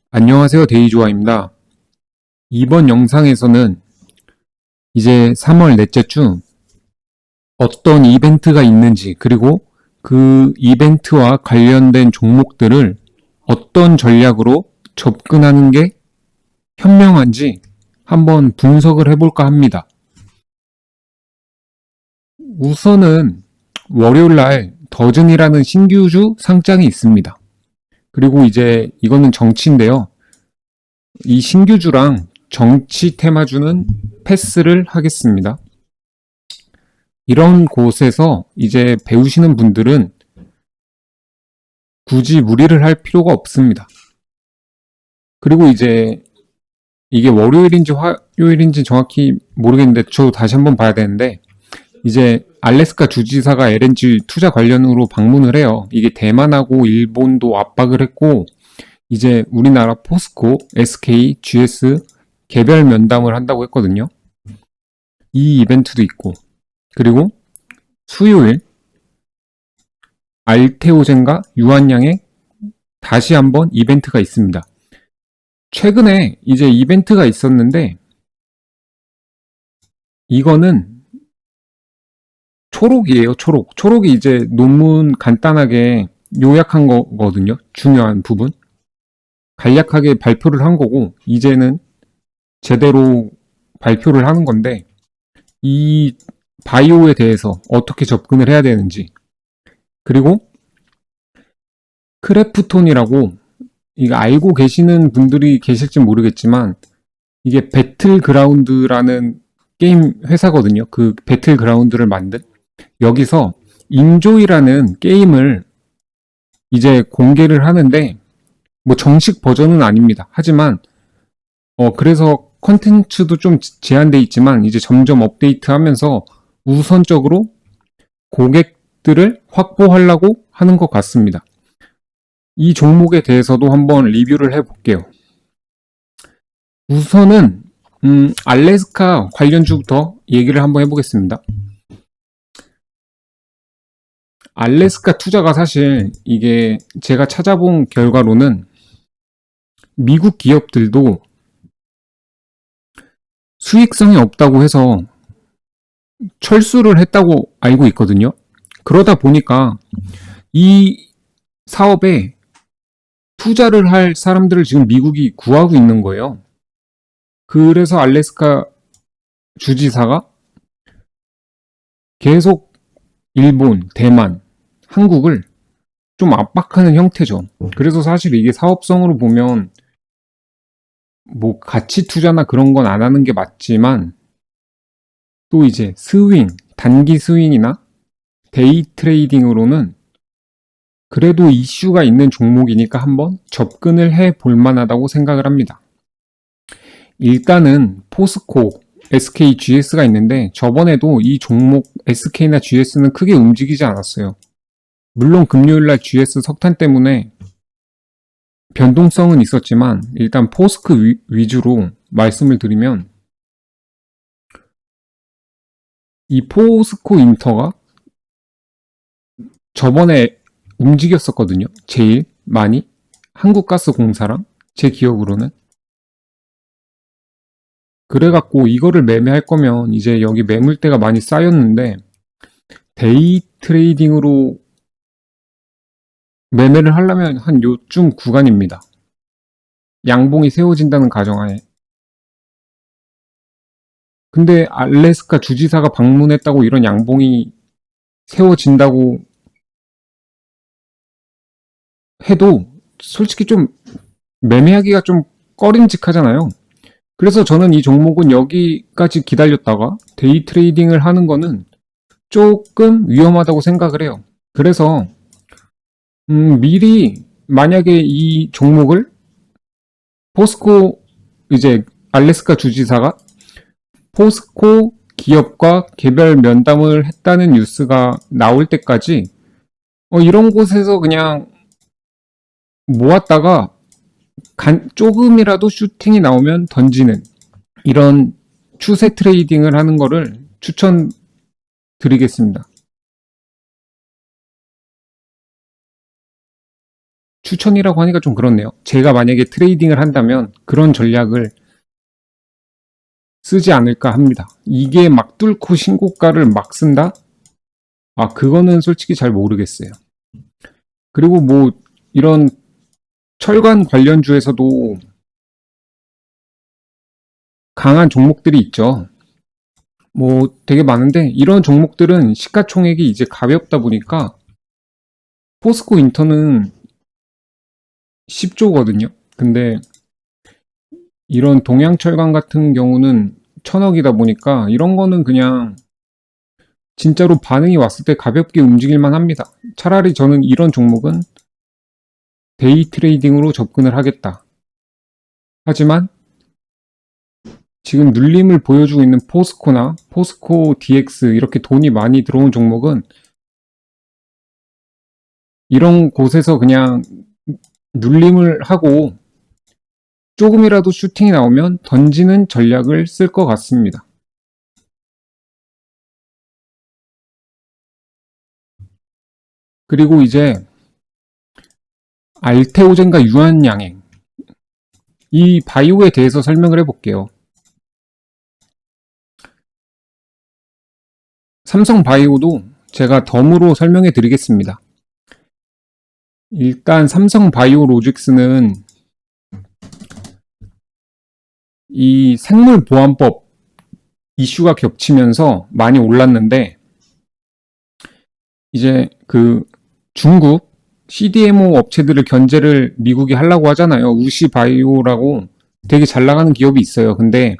안녕하세요. 데이조아입니다. 이번 영상에서는 이제 3월 넷째 주 어떤 이벤트가 있는지, 그리고 그 이벤트와 관련된 종목들을 어떤 전략으로 접근하는 게 현명한지 한번 분석을 해볼까 합니다. 우선은 월요일 날 더즌이라는 신규주 상장이 있습니다. 그리고 이제 이거는 정치인데요. 이 신규주랑 정치 테마주는 패스를 하겠습니다. 이런 곳에서 이제 배우시는 분들은 굳이 무리를 할 필요가 없습니다. 그리고 이제 이게 월요일인지 화요일인지 정확히 모르겠는데 저도 다시 한번 봐야 되는데, 이제 알래스카 주지사가 LNG 투자 관련으로 방문을 해요. 이게 대만하고 일본도 압박을 했고, 이제 우리나라 포스코, SK, GS 개별 면담을 한다고 했거든요. 이 이벤트도 있고, 그리고 수요일 알테오젠과 유한양의 다시 한번 이벤트가 있습니다. 최근에 이제 이벤트가 있었는데, 이거는 초록이에요. 초록이 이제 논문 간단하게 요약한 거거든요. 중요한 부분 간략하게 발표를 한 거고, 이제는 제대로 발표를 하는 건데, 이 바이오에 대해서 어떻게 접근을 해야 되는지, 그리고 크래프톤이라고, 이거 알고 계시는 분들이 계실지 모르겠지만, 이게 배틀그라운드라는 게임 회사거든요. 그 배틀그라운드를 만든. 여기서 인조이라는 게임을 이제 공개를 하는데, 뭐 정식 버전은 아닙니다. 하지만 그래서 컨텐츠도 좀 제한돼 있지만 이제 점점 업데이트하면서 우선적으로 고객들을 확보하려고 하는 것 같습니다. 이 종목에 대해서도 한번 리뷰를 해볼게요. 우선은 알래스카 관련주부터 얘기를 한번 해보겠습니다. 알래스카 투자가 사실 이게 제가 찾아본 결과로는 미국 기업들도 수익성이 없다고 해서 철수를 했다고 알고 있거든요. 그러다 보니까 이 사업에 투자를 할 사람들을 지금 미국이 구하고 있는 거예요. 그래서 알래스카 주지사가 계속 일본, 대만, 한국을 좀 압박하는 형태죠. 그래서 사실 이게 사업성으로 보면 뭐 가치 투자나 그런 건 안 하는 게 맞지만, 또 이제 단기 스윙이나 데이 트레이딩으로는 그래도 이슈가 있는 종목이니까 한번 접근을 해 볼 만하다고 생각을 합니다. 일단은 포스코, SK, GS가 있는데, 저번에도 이 종목 SK나 GS는 크게 움직이지 않았어요. 물론 금요일날 GS 석탄 때문에 변동성은 있었지만, 일단 포스코 위주로 말씀을 드리면, 이 포스코 인터가 저번에 움직였었거든요. 제일 많이. 한국가스공사랑, 제 기억으로는. 그래갖고 이거를 매매할 거면 이제 여기 매물대가 많이 쌓였는데, 데이 트레이딩으로 매매를 하려면 한 요쯤 구간입니다. 양봉이 세워진다는 가정하에. 근데 알래스카 주지사가 방문했다고 이런 양봉이 세워진다고 해도 솔직히 좀 매매하기가 좀 꺼림직하잖아요. 그래서 저는 이 종목은 여기까지 기다렸다가 데이 트레이딩을 하는 거는 조금 위험하다고 생각을 해요. 그래서 미리 만약에 이 종목을 포스코, 이제 알래스카 주지사가 포스코 기업과 개별 면담을 했다는 뉴스가 나올 때까지 이런 곳에서 그냥 모았다가 조금이라도 슈팅이 나오면 던지는, 이런 추세 트레이딩을 하는 거를 추천드리겠습니다. 추천이라고 하니까 좀 그렇네요. 제가 만약에 트레이딩을 한다면 그런 전략을 쓰지 않을까 합니다. 이게 막 뚫고 신고가를 막 쓴다? 아, 그거는 솔직히 잘 모르겠어요. 그리고 뭐 이런 철관 관련주에서도 강한 종목들이 있죠. 뭐 되게 많은데 이런 종목들은 시가총액이 이제 가볍다 보니까 포스코 인터는 10조거든요. 근데 이런 동양철강 같은 경우는 1000억이다 보니까 이런 거는 그냥 진짜로 반응이 왔을 때 가볍게 움직일만 합니다. 차라리 저는 이런 종목은 데이 트레이딩으로 접근을 하겠다. 하지만 지금 눌림을 보여주고 있는 포스코나 포스코 DX 이렇게 돈이 많이 들어온 종목은 이런 곳에서 그냥 눌림을 하고 조금이라도 슈팅이 나오면 던지는 전략을 쓸 것 같습니다. 그리고 이제 알테오젠과 유한양행 이 바이오에 대해서 설명을 해볼게요. 삼성바이오도 제가 덤으로 설명해 드리겠습니다. 일단 삼성바이오로직스는 이 생물보안법 이슈가 겹치면서 많이 올랐는데 이제 그 중국 CDMO 업체들을 견제를 미국이 하려고 하잖아요. 우시바이오라고 되게 잘 나가는 기업이 있어요. 근데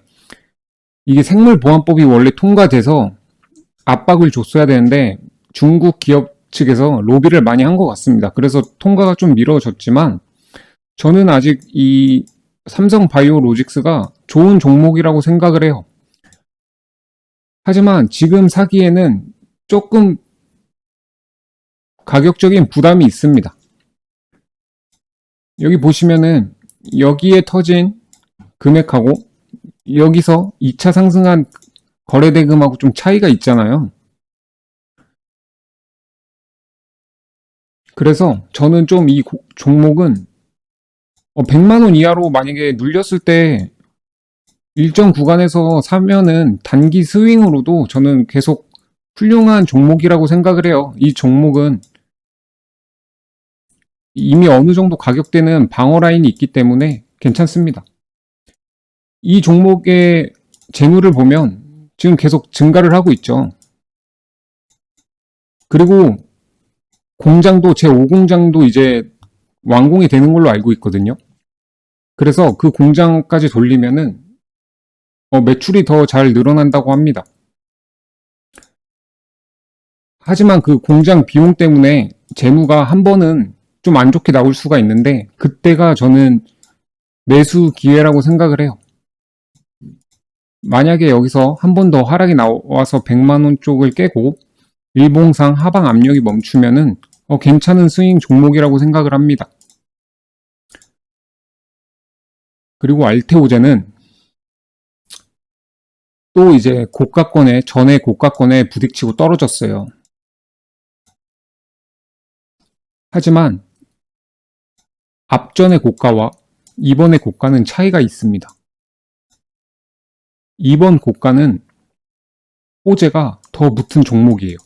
이게 생물보안법이 원래 통과돼서 압박을 줬어야 되는데 중국 기업 측에서 로비를 많이 한 것 같습니다. 그래서 통과가 좀 미뤄졌지만 저는 아직 이 삼성바이오로직스가 좋은 종목이라고 생각을 해요. 하지만 지금 사기에는 조금 가격적인 부담이 있습니다. 여기 보시면은 여기에 터진 금액하고 여기서 2차 상승한 거래대금하고 좀 차이가 있잖아요. 그래서 저는 좀 이 종목은 100만 원 이하로 만약에 눌렸을 때 일정 구간에서 사면은 단기 스윙으로도 저는 계속 훌륭한 종목이라고 생각을 해요. 이 종목은 이미 어느 정도 가격대는 방어 라인이 있기 때문에 괜찮습니다. 이 종목의 재물을 보면 지금 계속 증가를 하고 있죠. 그리고 공장도 제5공장도 이제 완공이 되는 걸로 알고 있거든요. 그래서 그 공장까지 돌리면은 매출이 더 잘 늘어난다고 합니다. 하지만 그 공장 비용 때문에 재무가 한 번은 좀 안 좋게 나올 수가 있는데 그때가 저는 매수 기회라고 생각을 해요. 만약에 여기서 한 번 더 하락이 나와서 100만 원 쪽을 깨고 일봉상 하방 압력이 멈추면은 괜찮은 스윙 종목이라고 생각을 합니다. 그리고 알테오젠은 또 이제 고가권에 전에 고가권에 부딪히고 떨어졌어요. 하지만 앞전의 고가와 이번의 고가는 차이가 있습니다. 이번 고가는 호재가 더 붙은 종목이에요.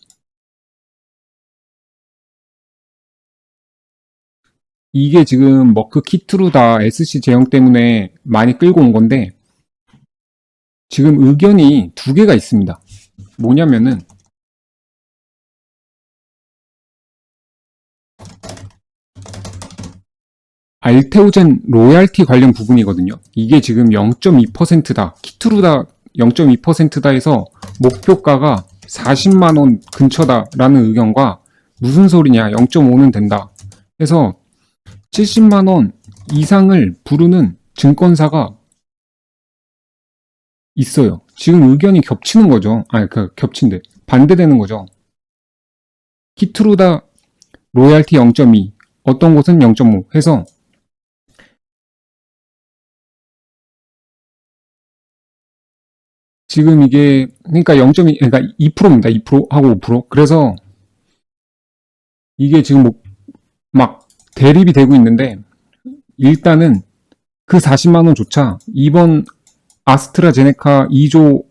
이게 지금 머크 키트루다 SC 제형 때문에 많이 끌고 온 건데 지금 의견이 두 개가 있습니다. 뭐냐면은 알테오젠 로얄티 관련 부분이거든요. 이게 지금 0.2%다. 키트루다 0.2%다 해서 목표가가 40만 원 근처다라는 의견과 무슨 소리냐 0.5는 된다 해서 70만 원 이상을 부르는 증권사가 있어요. 지금 의견이 겹치는 거죠. 겹친데 반대되는 거죠. 키트루다 로얄티 0.2 어떤 곳은 0.5 해서 지금 이게 그러니까 0.2 그러니까 2%입니다. 2% 하고 5%. 그래서 이게 지금 막 대립이 되고 있는데 일단은 그 40만 원조차 이번 아스트라제네카 2조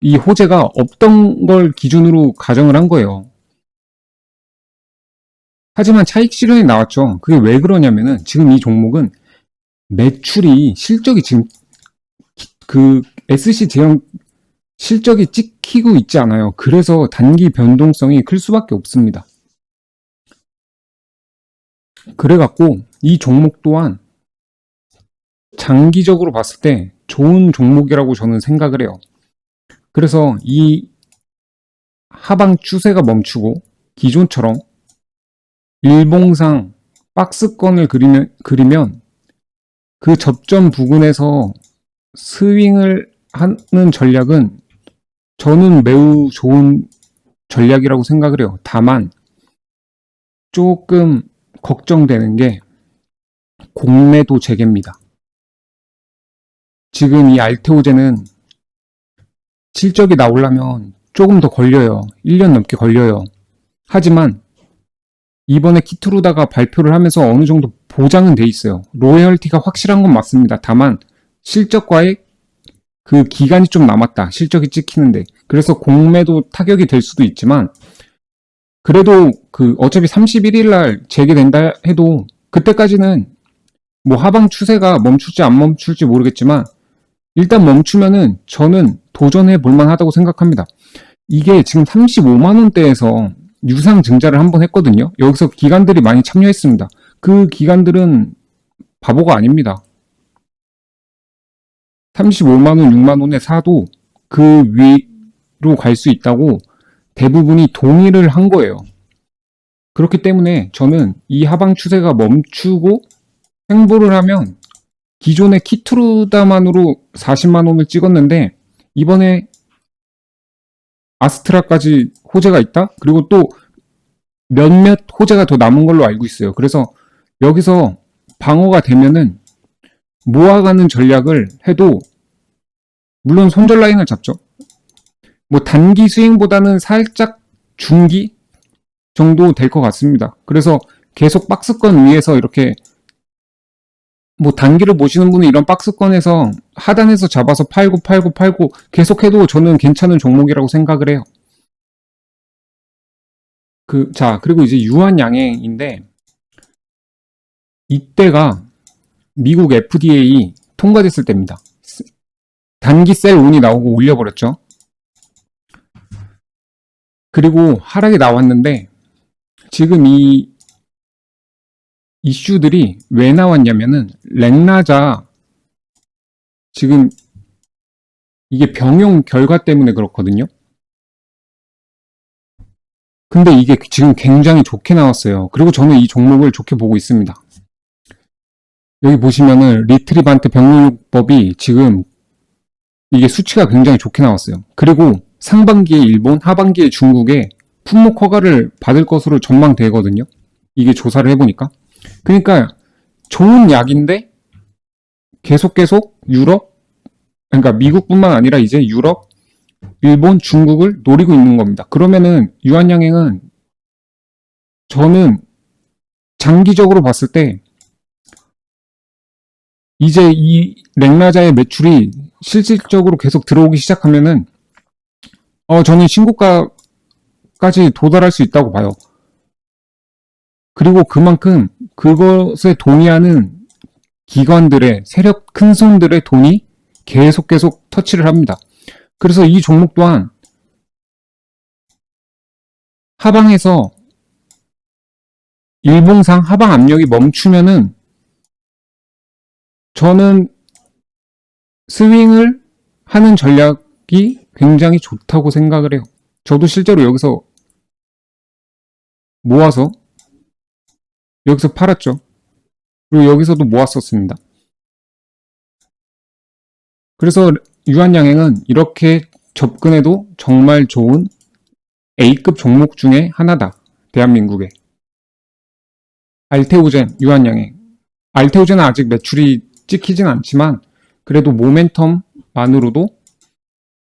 이 호재가 없던 걸 기준으로 가정을 한 거예요. 하지만 차익 실현이 나왔죠. 그게 왜 그러냐면은 지금 이 종목은 매출이 실적이 지금 그 SC 제형 실적이 찍히고 있지 않아요. 그래서 단기 변동성이 클 수밖에 없습니다. 그래갖고 이 종목 또한 장기적으로 봤을 때 좋은 종목이라고 저는 생각을 해요. 그래서 이 하방 추세가 멈추고 기존처럼 일봉상 박스권을 그리면 그 접점 부근에서 스윙을 하는 전략은 저는 매우 좋은 전략이라고 생각을 해요. 다만 조금 걱정되는 게 공매도 재개입니다. 지금 이 알테오제는 실적이 나오려면 조금 더 걸려요. 1년 넘게 걸려요. 하지만 이번에 키트루다가 발표를 하면서 어느 정도 보장은 돼 있어요. 로열티가 확실한 건 맞습니다. 다만 실적과의 그 기간이 좀 남았다. 실적이 찍히는데. 그래서 공매도 타격이 될 수도 있지만 그래도 그 어차피 31일 날 재개된다 해도 그때까지는 뭐 하방 추세가 멈출지 안 멈출지 모르겠지만 일단 멈추면은 저는 도전해 볼 만하다고 생각합니다. 이게 지금 35만 원대에서 유상 증자를 한번 했거든요. 여기서 기관들이 많이 참여했습니다. 그 기관들은 바보가 아닙니다. 35만 원, 6만 원에 사도 그 위로 갈 수 있다고 대부분이 동의를 한 거예요. 그렇기 때문에 저는 이 하방 추세가 멈추고 횡보를 하면 기존의 키트루다만으로 40만 원을 찍었는데 이번에 아스트라까지 호재가 있다? 그리고 또 몇몇 호재가 더 남은 걸로 알고 있어요. 그래서 여기서 방어가 되면은 모아가는 전략을 해도 물론 손절 라인을 잡죠. 뭐 단기 스윙보다는 살짝 중기 정도 될 것 같습니다. 그래서 계속 박스권 위에서 이렇게 뭐 단기를 보시는 분은 이런 박스권에서 하단에서 잡아서 팔고 계속해도 저는 괜찮은 종목이라고 생각을 해요. 그리고 이제 유한양행인데 이때가 미국 FDA 통과됐을 때입니다. 단기 셀 운이 나오고 올려버렸죠. 그리고 하락이 나왔는데 지금 이 이슈들이 왜 나왔냐면은 렉나자 지금 이게 병용 결과 때문에 그렇거든요. 근데 이게 지금 굉장히 좋게 나왔어요. 그리고 저는 이 종목을 좋게 보고 있습니다. 여기 보시면은 리트리반트 병용요법이 지금 이게 수치가 굉장히 좋게 나왔어요. 그리고 상반기에 일본, 하반기에 중국에 품목 허가를 받을 것으로 전망되거든요. 이게 조사를 해보니까. 그러니까 좋은 약인데 계속 유럽, 그러니까 미국뿐만 아니라 이제 유럽, 일본, 중국을 노리고 있는 겁니다. 그러면은 유한양행은 저는 장기적으로 봤을 때 이제 이 렉나자의 매출이 실질적으로 계속 들어오기 시작하면은 저는 신고가까지 도달할 수 있다고 봐요. 그리고 그만큼 그것에 동의하는 기관들의 세력 큰 손들의 돈이 계속 터치를 합니다. 그래서 이 종목 또한 하방에서 일봉상 하방 압력이 멈추면은 저는 스윙을 하는 전략이 굉장히 좋다고 생각을 해요. 저도 실제로 여기서 모아서 여기서 팔았죠. 그리고 여기서도 모았었습니다. 그래서 유한양행은 이렇게 접근해도 정말 좋은 A급 종목 중에 하나다. 대한민국에. 알테오젠, 유한양행. 알테오젠은 아직 매출이 찍히진 않지만 그래도 모멘텀만으로도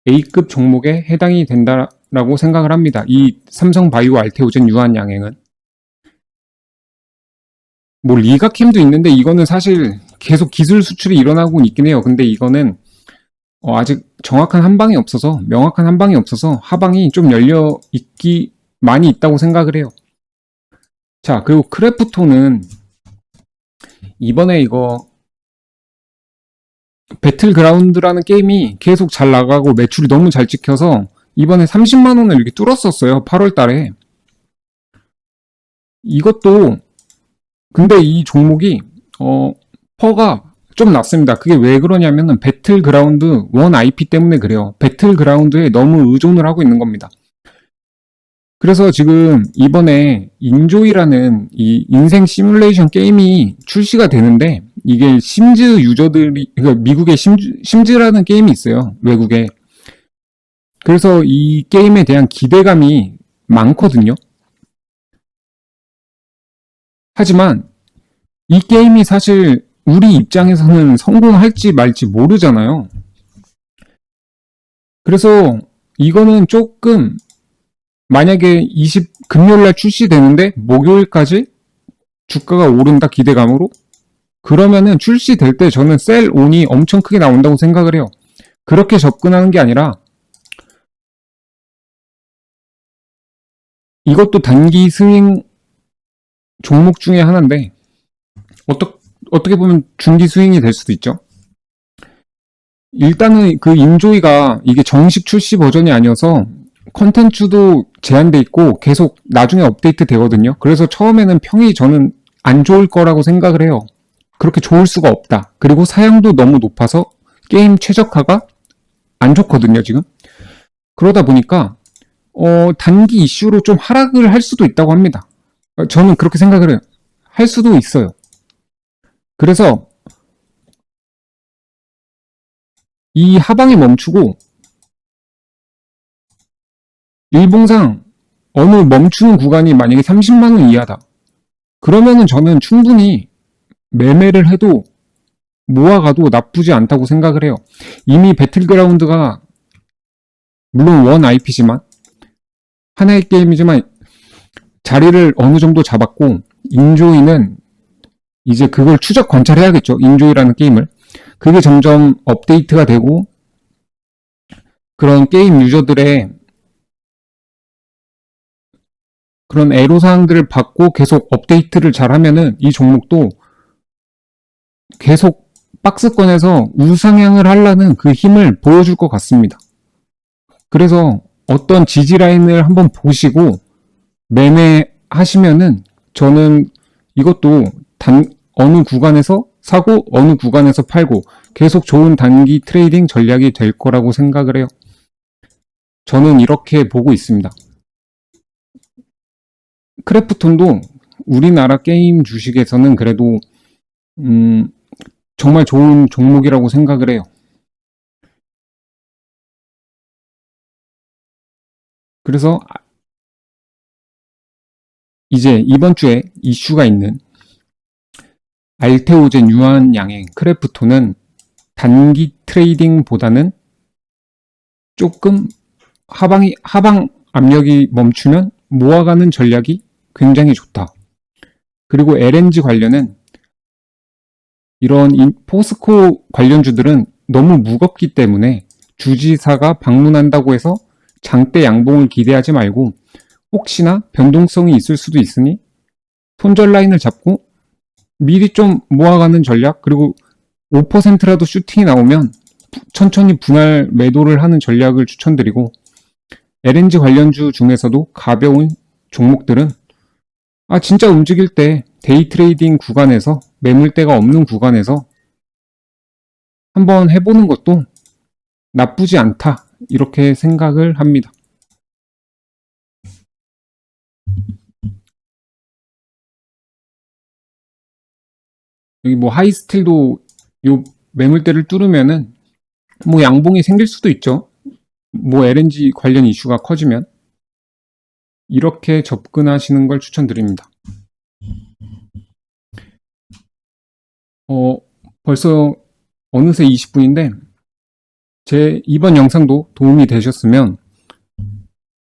A급 종목에 해당이 된다라고 생각을 합니다. 이 삼성바이오 알테오젠 유한양행은. 뭐 리가캠도 있는데 이거는 사실 계속 기술 수출이 일어나고 있긴 해요. 근데 이거는 아직 정확한 한방이 없어서, 명확한 한방이 없어서 하방이 좀 열려 있기 많이 있다고 생각을 해요. 자, 그리고 크래프톤은 이번에 이거 배틀그라운드라는 게임이 계속 잘 나가고 매출이 너무 잘 찍혀서 이번에 30만 원을 이렇게 뚫었었어요. 8월 달에. 이것도 근데 이 종목이 퍼가 좀 낮습니다. 그게 왜 그러냐면은 배틀그라운드 원 IP 때문에 그래요. 배틀그라운드에 너무 의존을 하고 있는 겁니다. 그래서 지금 이번에 인조이라는 이 인생 시뮬레이션 게임이 출시가 되는데 이게 심즈 유저들이 그러니까 미국에 심즈라는 게임이 있어요. 외국에. 그래서 이 게임에 대한 기대감이 많거든요. 하지만 이 게임이 사실 우리 입장에서는 성공할지 말지 모르잖아요. 그래서 이거는 조금 만약에 금요일날 출시되는데 목요일까지 주가가 오른다 기대감으로 그러면은 출시될 때 저는 셀온이 엄청 크게 나온다고 생각을 해요. 그렇게 접근하는 게 아니라 이것도 단기 스윙 종목 중에 하나인데 어떻게 보면 중기 스윙이 될 수도 있죠. 일단은 그 인조이가 이게 정식 출시 버전이 아니어서 컨텐츠도 제한돼 있고 계속 나중에 업데이트 되거든요. 그래서 처음에는 평이 저는 안 좋을 거라고 생각을 해요. 그렇게 좋을 수가 없다. 그리고 사양도 너무 높아서 게임 최적화가 안 좋거든요, 지금. 그러다 보니까 단기 이슈로 좀 하락을 할 수도 있다고 합니다. 저는 그렇게 생각을 해요. 할 수도 있어요. 그래서 이 하방이 멈추고 일봉상 어느 멈추는 구간이 만약에 30만 원 이하다. 그러면은 저는 충분히 매매를 해도 모아가도 나쁘지 않다고 생각을 해요. 이미 배틀그라운드가 물론 원 IP지만 하나의 게임이지만 자리를 어느 정도 잡았고 인조이는 이제 그걸 추적 관찰해야겠죠. 인조이라는 게임을. 그게 점점 업데이트가 되고 그런 게임 유저들의 그런 애로사항들을 받고 계속 업데이트를 잘 하면은 이 종목도 계속 박스권에서 우상향을 하려는 그 힘을 보여줄 것 같습니다. 그래서 어떤 지지라인을 한번 보시고 매매하시면은 저는 이것도 어느 구간에서 사고 어느 구간에서 팔고 계속 좋은 단기 트레이딩 전략이 될 거라고 생각을 해요. 저는 이렇게 보고 있습니다. 크래프톤도 우리나라 게임 주식에서는 그래도 정말 좋은 종목이라고 생각을 해요. 그래서 이제 이번 주에 이슈가 있는 알테오젠 유한양행 크래프톤은 단기 트레이딩보다는 조금 하방 압력이 멈추면 모아가는 전략이 굉장히 좋다. 그리고 LNG 관련은 이런 포스코 관련주들은 너무 무겁기 때문에 주지사가 방문한다고 해서 장대 양봉을 기대하지 말고 혹시나 변동성이 있을 수도 있으니 손절 라인을 잡고 미리 좀 모아가는 전략 그리고 5%라도 슈팅이 나오면 천천히 분할 매도를 하는 전략을 추천드리고 LNG 관련주 중에서도 가벼운 종목들은 진짜 움직일 때 데이 트레이딩 구간에서 매물대가 없는 구간에서 한번 해보는 것도 나쁘지 않다 이렇게 생각을 합니다. 여기 뭐 하이스틸도 요 매물대를 뚫으면은 뭐 양봉이 생길 수도 있죠. 뭐 LNG 관련 이슈가 커지면 이렇게 접근하시는 걸 추천드립니다. 벌써 어느새 20분인데 제 이번 영상도 도움이 되셨으면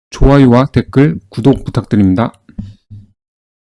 좋아요와 댓글, 구독 부탁드립니다.